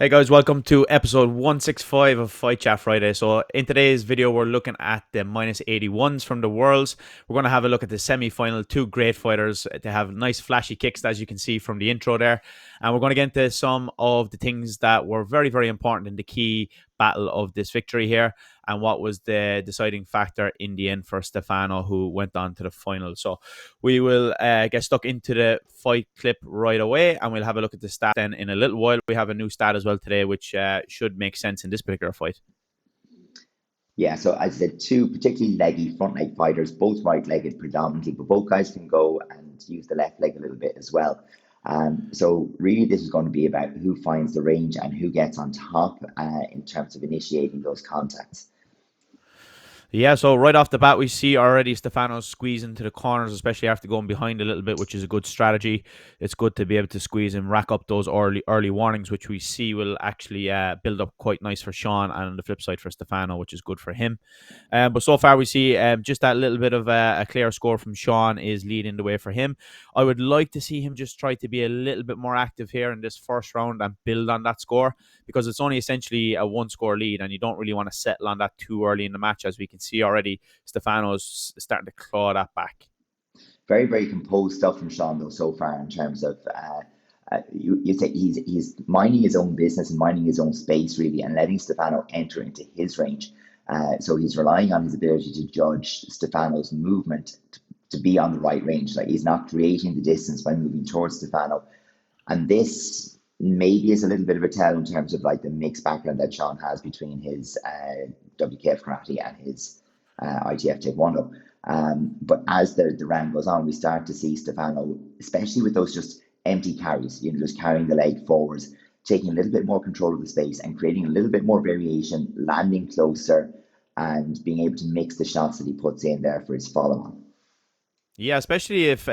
Hey guys, welcome to episode 165 of Fight Chat Friday. So in today's video, we're looking at the minus 81s from the Worlds. We're going to have a look at the semi-final. Two great fighters. They have nice flashy kicks, as you can see from the intro there. And we're going to get into some of the things that were very, very important in the key battle of this victory here, and what was the deciding factor in the end for Stefano, who went on to the final. So we will get stuck into the fight clip right away, and we'll have a look at the stat then in a little while. We have a new stat as well today, which should make sense in this particular fight. Yeah, so as I said, two particularly leggy front leg fighters, both right-legged predominantly, but both guys can go and use the left leg a little bit as well. So really this is going to be about who finds the range and who gets on top in terms of initiating those contacts. Yeah, so right off the bat, we see already Stefano squeeze into the corners, especially after going behind a little bit, which is a good strategy. It's good to be able to squeeze and rack up those early warnings, which we see will actually build up quite nice for Sean, and on the flip side for Stefano, which is good for him. But so far, we see just that little bit of a clear score from Sean is leading the way for him. I would like to see him just try to be a little bit more active here in this first round and build on that score, because it's only essentially a one-score lead, and you don't really want to settle on that too early in the match, as we can see already Stefano's starting to claw that back. Very, very composed stuff from Sean, though, so far in terms of you say he's minding his own business and minding his own space, really, and letting Stefano enter into his range. So he's relying on his ability to judge Stefano's movement to be on the right range. Like, he's not creating the distance by moving towards Stefano. And this maybe is a little bit of a tell in terms of like the mixed background that Sean has between his WKF karate and his ITF Taekwondo. But as the round goes on, we start to see Stefano, especially with those just empty carries, just carrying the leg forwards, taking a little bit more control of the space and creating a little bit more variation, landing closer, and being able to mix the shots that he puts in there for his follow-on. Yeah, especially if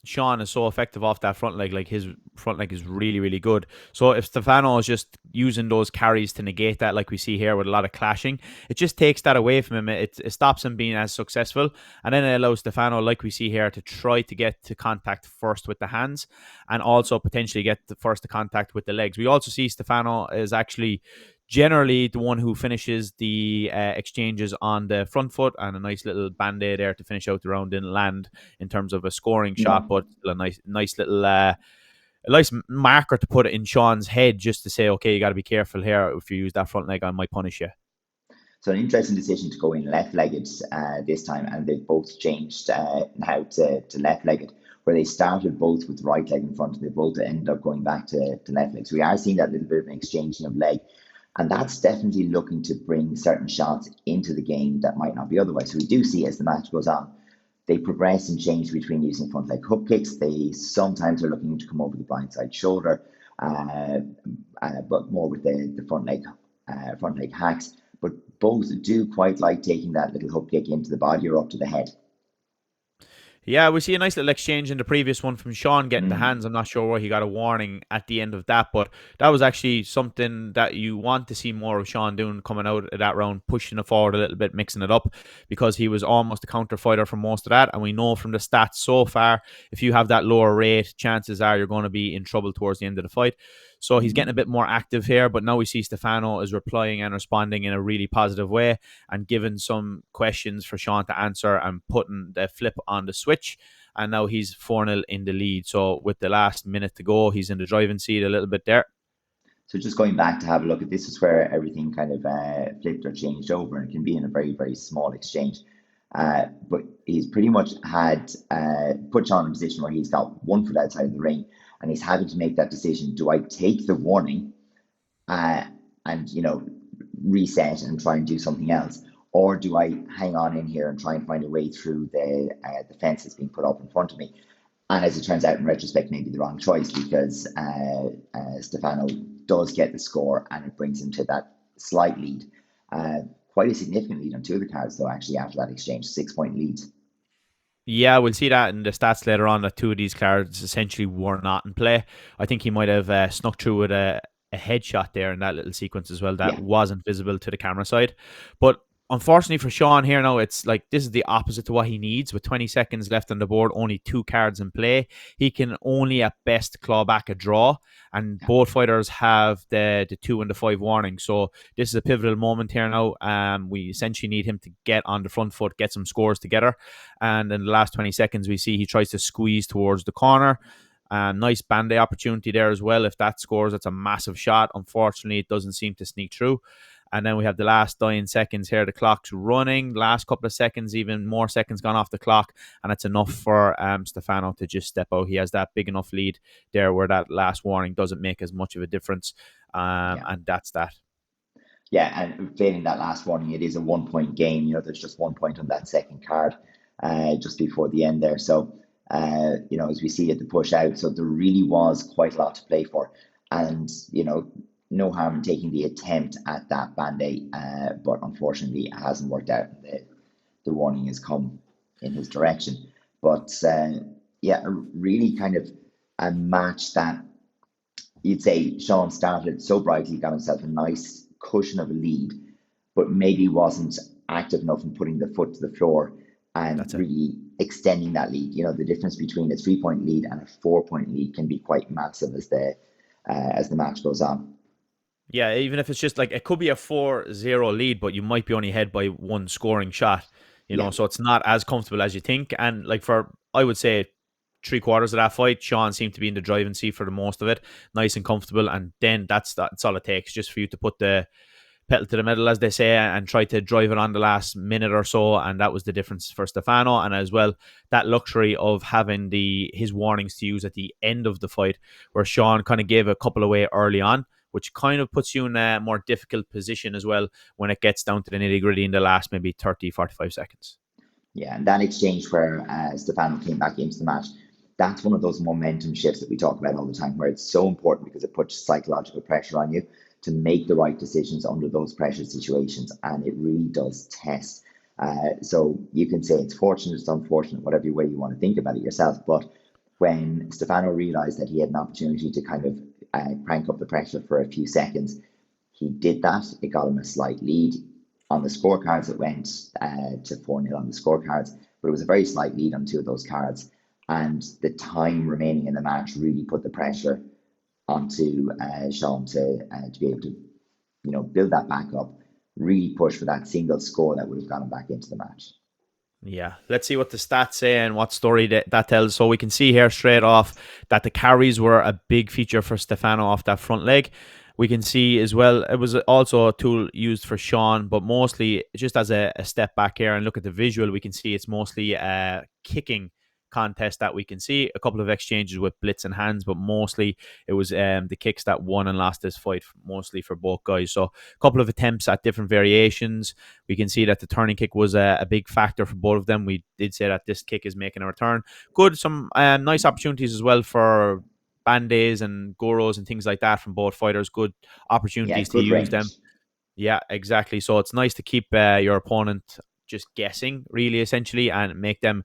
Sean is so effective off that front leg. Like, his front leg is really, really good. So if Stefano is just using those carries to negate that, like we see here with a lot of clashing, it just takes that away from him. It stops him being as successful. And then it allows Stefano, like we see here, to try to get to contact first with the hands, and also potentially get the first to contact with the legs. We also see Stefano is actually generally the one who finishes the exchanges on the front foot, and a nice little band-aid there to finish out the round didn't land in terms of a scoring shot, No. but a nice little a nice marker to put it in Sean's head, just to say, okay, you got to be careful here. If you use that front leg, I might punish you. So an interesting decision to go in left-legged this time, and they've both changed now to left-legged, where they started both with the right leg in front, and they both ended up going back to left leg. So we are seeing that little bit of an exchanging of leg, and that's definitely looking to bring certain shots into the game that might not be otherwise. So we do see, as the match goes on, they progress and change between using front leg hook kicks. They sometimes are looking to come over the blind side shoulder, but more with the front leg hacks. But both do quite like taking that little hook kick into the body or up to the head. Yeah, we see a nice little exchange in the previous one from Sean getting the Mm. hands. I'm not sure why he got a warning at the end of that, but that was actually something that you want to see more of Sean doing, coming out of that round, pushing it forward a little bit, mixing it up, because he was almost a counter fighter for most of that. And we know from the stats so far, if you have that lower rate, chances are you're going to be in trouble towards the end of the fight. So he's getting a Mm. bit more active here, but now we see Stefano is replying and responding in a really positive way, and giving some questions for Sean to answer and putting the flip on the switch. And now he's 4-0 in the lead. So with the last minute to go, he's in the driving seat a little bit there. So just going back to have a look at this is where everything kind of flipped or changed over, and it can be in a very, very small exchange. But he's pretty much had put Sean in a position where he's got 1 foot outside of the ring, and he's having to make that decision. Do I take the warning uh, and reset and try and do something else, or do I hang on in here and try and find a way through the fence that's being put up in front of me? And as it turns out, in retrospect, maybe the wrong choice, because Stefano does get the score, and it brings him to that slight lead. Quite a significant lead on 2 of the cards, though, actually, after that exchange, 6-point leads. Yeah, we'll see that in the stats later on, that two of these cards essentially were not in play. I think he might have snuck through with a headshot there in that little sequence as well that Yeah. wasn't visible to the camera side. But unfortunately for Sean here now, it's like this is the opposite to what he needs. With 20 seconds left on the board, only 2 cards in play, he can only at best claw back a draw, and Yeah, both fighters have the 2 and the 5 warning. So this is a pivotal moment here now. We essentially need him to get on the front foot, get some scores together, and in the last 20 seconds, we see he tries to squeeze towards the corner. Nice band opportunity there as well. If that scores, that's a massive shot. Unfortunately, it doesn't seem to sneak through. And then we have the last dying seconds here. The clock's running. Last couple of seconds, even more seconds gone off the clock. And it's enough for Stefano to just step out. He has that big enough lead there where that last warning doesn't make as much of a difference. yeah. And that's that. Yeah, and failing that last warning, it is a 1 point game. There's just 1 point on that second card just before the end there. So, as we see it, the push out. So there really was quite a lot to play for. And, no harm in taking the attempt at that band-aid, but unfortunately it hasn't worked out. The warning has come in his direction. But, yeah, really kind of a match that you'd say Sean started so brightly, got himself a nice cushion of a lead, but maybe wasn't active enough in putting the foot to the floor and That's it. really extending that lead. The difference between a 3 point lead and a 4 point lead can be quite massive as the match goes on. Yeah, even if it's just like it could be a 4-0 lead, but you might be only ahead by one scoring shot, Yeah, so it's not as comfortable as you think. And like for, I would say, 3 quarters of that fight, Sean seemed to be in the driving seat for the most of it, nice and comfortable. And then that's all it takes, just for you to put the pedal to the metal, as they say, and try to drive it on the last minute or so. And that was the difference for Stefano. And as well, that luxury of having his warnings to use at the end of the fight, where Sean kind of gave a couple away early on, which kind of puts you in a more difficult position as well when it gets down to the nitty gritty in the last maybe 30, 45 seconds. yeah. And that exchange where Stefano came back into the match, that's one of those momentum shifts that we talk about all the time, where it's so important because it puts psychological pressure on you to make the right decisions under those pressure situations, and it really does test. So you can say it's fortunate, it's unfortunate, whatever way you want to think about it yourself. But when Stefano realized that he had an opportunity to kind of crank up the pressure for a few seconds, he did that. It got him a slight lead. On the scorecards, it went to 4-0 on the scorecards, but it was a very slight lead on two of those cards. And the time remaining in the match really put the pressure onto Sean to be able to, build that back up, really push for that single score that would have gotten back into the match. Yeah, let's see what the stats say and what story that tells. So we can see here straight off that the carries were a big feature for Stefano off that front leg. We can see as well, it was also a tool used for Sean, but mostly just as a step back here and look at the visual, we can see it's mostly kicking contest that we can see. A couple of exchanges with blitz and hands, but mostly it was the kicks that won and lost this fight, mostly for both guys. So a couple of attempts at different variations. We can see that the turning kick was a big factor for both of them. We did say that this kick is making a return. Good, some nice opportunities as well for bandays and goros and things like that from both fighters. Good Yeah, opportunities to good use them. range. Yeah, exactly. So it's nice to keep your opponent just guessing, really, essentially, and make them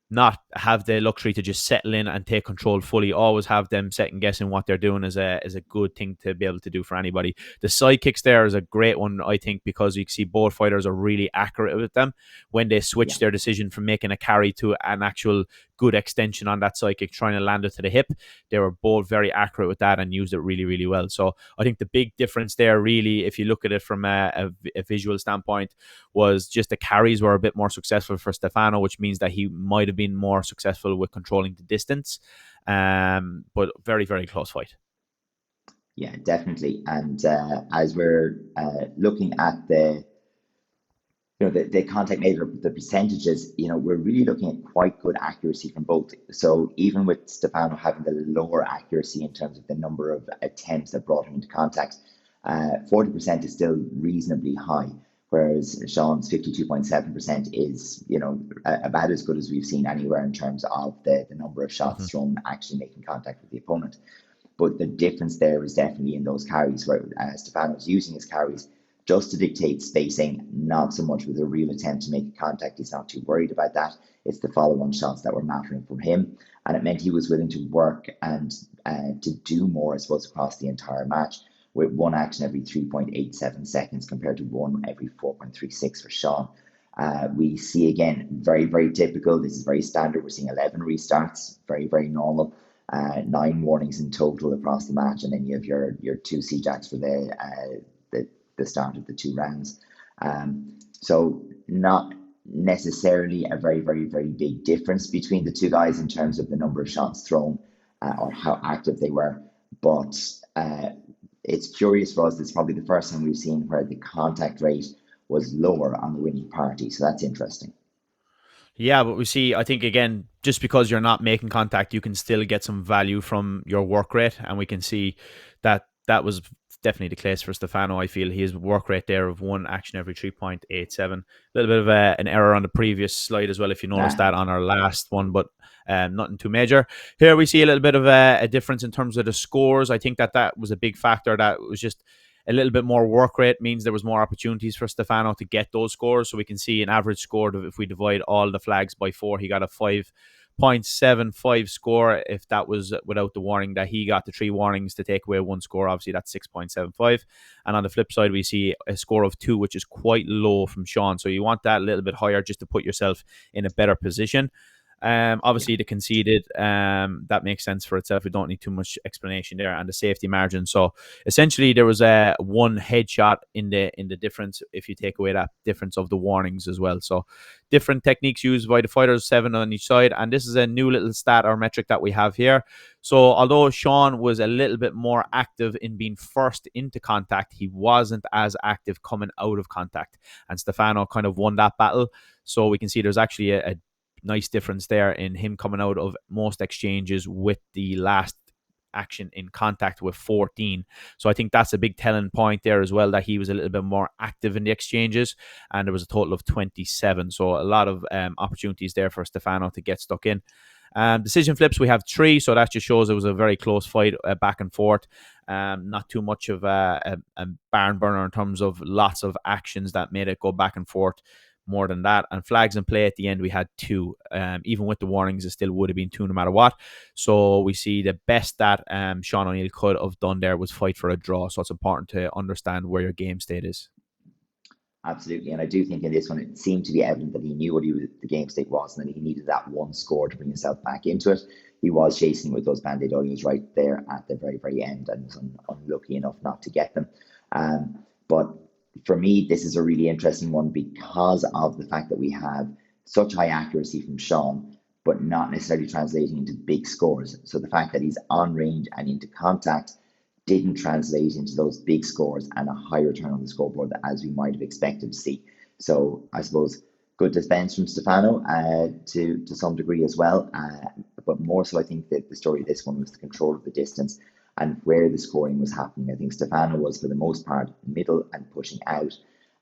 not have the luxury to just settle in and take control fully. Always have them second guessing what they're doing is a good thing to be able to do for anybody. The side kicks there is a great one, I think, because you can see both fighters are really accurate with them when they switch Yeah, their decision from making a carry to an actual good extension on that side kick, trying to land it to the hip. They were both very accurate with that and used it really, really well. So I think the big difference there, really, if you look at it from a visual standpoint, was just the carries were a bit more successful for Stefano, which means that he might have been more successful with controlling the distance. But very, very close fight. yeah, definitely. And as we're looking at the contact made, the percentages, we're really looking at quite good accuracy from both. So even with Stefano having the lower accuracy in terms of the number of attempts that brought him into contact, 40% is still reasonably high, whereas Sean's 52.7% is, about as good as we've seen anywhere in terms of the number of shots thrown actually making contact with the opponent. But the difference there is definitely in those carries, where Stefano's using his carries just to dictate spacing, not so much with a real attempt to make contact. He's not too worried about that. It's the follow-on shots that were mattering from him. And it meant he was willing to work and to do more, I suppose, across the entire match, with one action every 3.87 seconds compared to one every 4.36 for Sean. We see again, very, very typical. This is very standard. We're seeing 11 restarts, very, very normal. 9 warnings in total across the match, and then you have your 2 C-jacks for the start of the 2 rounds. So not necessarily a very, very, very big difference between the two guys in terms of the number of shots thrown or how active they were. But it's curious for us. It's probably the first time we've seen where the contact rate was lower on the winning party. So that's interesting. Yeah, but we see, I think, again, just because you're not making contact, you can still get some value from your work rate. And we can see that that was definitely the case for Stefano. I feel his work rate there of one action every 3.87. A little bit of an error on the previous slide as well, if you noticed Nah, that on our last one, but nothing too major. Here we see a little bit of a difference in terms of the scores. I think that was a big factor. That was just a little bit more work rate means there was more opportunities for Stefano to get those scores. So we can see an average score of, if we divide all the flags by 4, he got a 5.75 score. If that was without the warning that he got, the 3 warnings to take away 1 score, obviously that's 6.75. And on the flip side, we see a score of 2, which is quite low from Sean. So you want that a little bit higher just to put yourself in a better position. yeah, Obviously, the conceded, that makes sense for itself. We don't need too much explanation there, and the safety margin. So essentially, there was a 1 headshot in the difference if you take away that difference of the warnings as well. So different techniques used by the fighters, 7 on each side, and this is a new little stat or metric that we have here. So although Sean was a little bit more active in being first into contact, he wasn't as active coming out of contact, and Stefano kind of won that battle. So we can see there's actually a nice difference there in him coming out of most exchanges with the last action in contact with 14. So I think that's a big telling point there as well, that he was a little bit more active in the exchanges, and there was a total of 27. So a lot of opportunities there for Stefano to get stuck in. Decision flips, we have 3, so that just shows it was a very close fight, back and forth. Not too much of a barn burner in terms of lots of actions that made it go back and forth more than that. And flags in play at the end, we had 2. Even with the warnings, it still would have been 2 no matter what. So we see the best that Sean O'Neill could have done there was fight for a draw. So it's important to understand where your game state is. absolutely. And I do think in this one, it seemed to be evident that he knew what the game state was, and that he needed that 1 score to bring himself back into it. He was chasing with those band-aid audios right there at the very, very end, and was unlucky enough not to get them. But for me, this is a really interesting one because of the fact that we have such high accuracy from Sean, but not necessarily translating into big scores. So the fact that he's on range and into contact didn't translate into those big scores and a higher return on the scoreboard as we might have expected to see. So I suppose good defense from Stefano to some degree as well. But more so, I think that the story of this one was the control of the distance and where the scoring was happening. I think Stefano was for the most part middle and pushing out,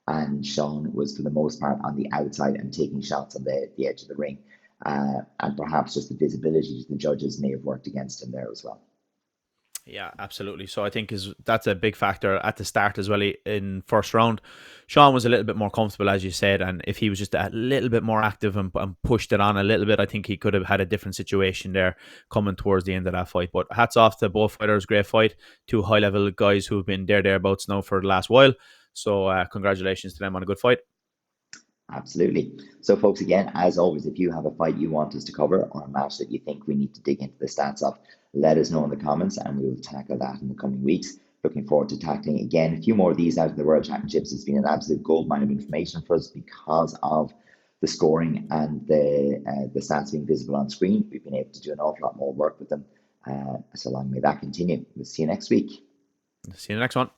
and Sean was for the most part on the outside and taking shots on the edge of the ring. And perhaps just the visibility to the judges may have worked against him there as well. Yeah, absolutely. So I think that's a big factor at the start as well. In first round, Sean was a little bit more comfortable, as you said, and if he was just a little bit more active and pushed it on a little bit, I think he could have had a different situation there coming towards the end of that fight. But hats off to both fighters, great fight. 2 high level guys who've been thereabouts now for the last while. So congratulations to them on a good fight. Absolutely. So, folks, again, as always, if you have a fight you want us to cover or a match that you think we need to dig into the stats of, let us know in the comments and we will tackle that in the coming weeks. Looking forward to tackling again a few more of these out of the World Championships. It's been an absolute goldmine of information for us because of the scoring and the stats being visible on screen. We've been able to do an awful lot more work with them. So long may that continue. We'll see you next week. See you in the next one.